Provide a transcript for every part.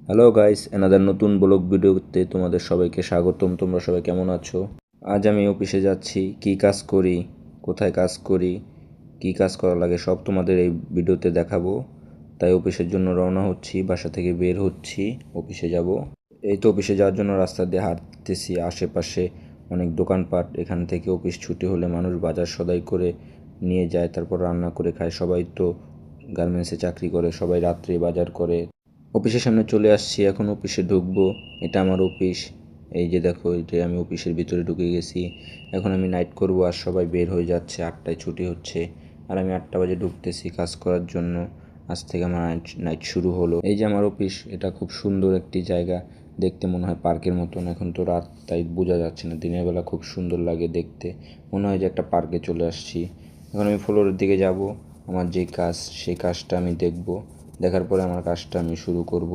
Hello guys, another নতুন blog ভিডিওতে তোমাদের সবাইকে স্বাগতম। তোমরা সবাই কেমন আছো? আজ আমি অফিসে যাচ্ছি, কি কাজ করি, কোথায় কাজ করি, কি কাজ করা লাগে সব তোমাদের এই ভিডিওতে দেখাবো। তাই অফিসের জন্য রওনা হচ্ছি, বাসা থেকে বের হচ্ছি, অফিসে যাব। এই তো অফিসে যাওয়ার জন্য রাস্তা দিয়ে হাঁটতেছি, আশেপাশে অনেক দোকানপাট। এখান থেকে অফিস ছুটি হলে মানুষ বাজার সদাই করে নিয়ে যায়, তারপর রান্না করে খায়। সবাই তো গার্মেন্টসে চাকরি করে, সবাই রাত্রে বাজার করে। অফিসের সামনে চলে আসছি, এখন অফিসে ঢুকবো। এটা আমার অফিস। এই যে দেখো, এটা আমি অফিসের ভিতরে ঢুকে গেছি। এখন আমি নাইট করব, আর সবাই বের হয়ে যাচ্ছে, 8টায় ছুটি হচ্ছে। আর আমি 8টা বাজে ঢুকতেছি কাজ করার জন্য। আজ থেকে আমার নাইট শুরু হলো। এই যে আমার অফিস, এটা খুব সুন্দর একটি জায়গা। দেখতে মনে হয় পার্কের মতন। এখন তো রাত, তাই বোঝা যাচ্ছে না। দিনের বেলা খুব সুন্দর লাগে দেখতে, মনে হয় যে একটা পার্কে চলে আসছি। এখন আমি ফ্লোরের দিকে যাব। আমার যে কাজ, সেই কাজটা আমি দেখব। দেখার পরে আমার কাজটা আমি শুরু করব।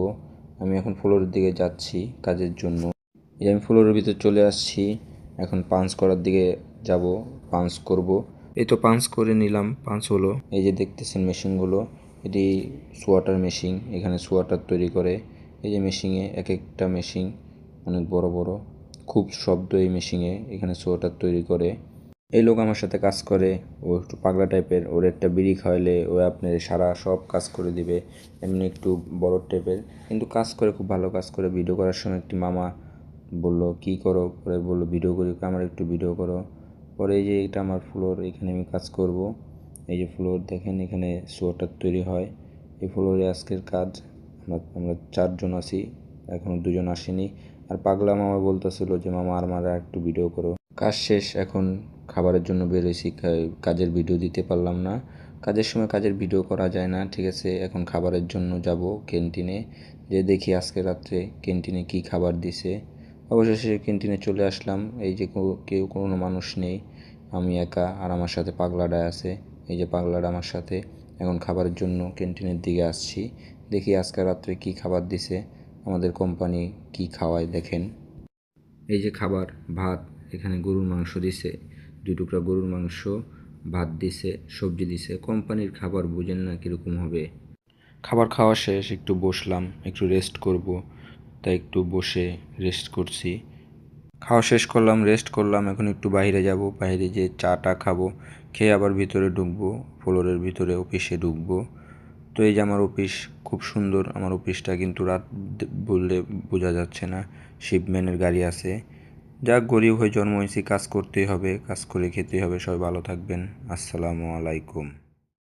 আমি এখন ফ্লোরের দিকে যাচ্ছি কাজের জন্য। এই আমি ফ্লোরের ভিতরে চলে আসছি। এখন পাঞ্চ করার দিকে যাব, পাঞ্চ করব। এই তো পাঞ্চ করে নিলাম, পাঞ্চ হলো। এই যে দেখতেছেন মেশিনগুলো, এটি সোয়াটার মেশিন। এখানে সোয়াটার তৈরি করে। এই যে মেশিনে, এক একটা মেশিন অনেক বড় বড়, খুব শব্দ এই মেশিনে। এখানে সোয়াটার তৈরি করে। এই লোক আমার সাথে কাজ করে, ও একটু পাগলা টাইপের। ওর একটা বিড়ি খাওয়াইলে ও আপনার সারা সব কাজ করে দিবে। এমনি একটু বড় টাইপের, কিন্তু কাজ করে, খুব ভালো কাজ করে। ভিডিও করার সময় একটি মামা বলল, কি করো? পরে বললো, ভিডিও করি। আমার একটু ভিডিও করো। পরে এই যে এটা আমার ফ্লোর, এখানে আমি কাজ করব। এই যে ফ্লোর দেখেন, এখানে সোয়েটার তৈরি হয়। এই ফ্লোরে আজকের কাজ। আমরা 4জন আছি, এখনও 2জন আসেনি। আর পাগলা মামা বলতেছিল যে, মামা আর একটু ভিডিও করো। কাজ শেষ, এখন খাবারের জন্য বেরোইছি। কাজের ভিডিও দিতে পারলাম না, কাজের সময় কাজের ভিডিও করা যায় না। ঠিক আছে, এখন খাবারের জন্য যাব ক্যান্টিনে, যে দেখি আজকে রাত্রে ক্যান্টিনে কি খাবার দিছে। অবশেষে ক্যান্টিনে চলে আসলাম। এই যে কেউ, কোনো মানুষ নেই, আমি একা। আর আমার সাথে পাগলাটা আছে। এই যে পাগলাটা আমার সাথে। এখন খাবারের জন্য ক্যান্টিনের দিকে আসছি, দেখি আজকে রাত্রে কি খাবার দিছে। আমাদের কোম্পানি কি খাওয়ায় দেখেন। এই যে খাবার, ভাত, এখানে গরুর মাংস দিছে, 2 টুকরা গরুর মাংস, ভাত দিছে, সবজি দিছে। কোম্পানির খাবার বুঝেন না কীরকম হবে। খাবার খাওয়া শেষ, একটু বসলাম, একটু রেস্ট করব। তাই একটু বসে রেস্ট করছি। খাওয়া শেষ করলাম, রেস্ট করলাম। এখন একটু বাইরে যাব, বাইরে যেয়ে চাটা খাবো, খেয়ে আবার ভিতরে ঢুকবো, ফ্লোরের ভিতরে অফিসে ঢুকবো। তো এই যে আমার অফিস, খুব সুন্দর আমার অফিসটা, কিন্তু রাত বললে বোঝা যাচ্ছে না। শিপম্যানের গাড়ি আছে। যাক, গরিব হয়ে জন্ম হয়েছি, কাজ করতেই হবে, কাজ করে খেতেই হবে। সবাই ভালো থাকবেন। আসসালামু আলাইকুম।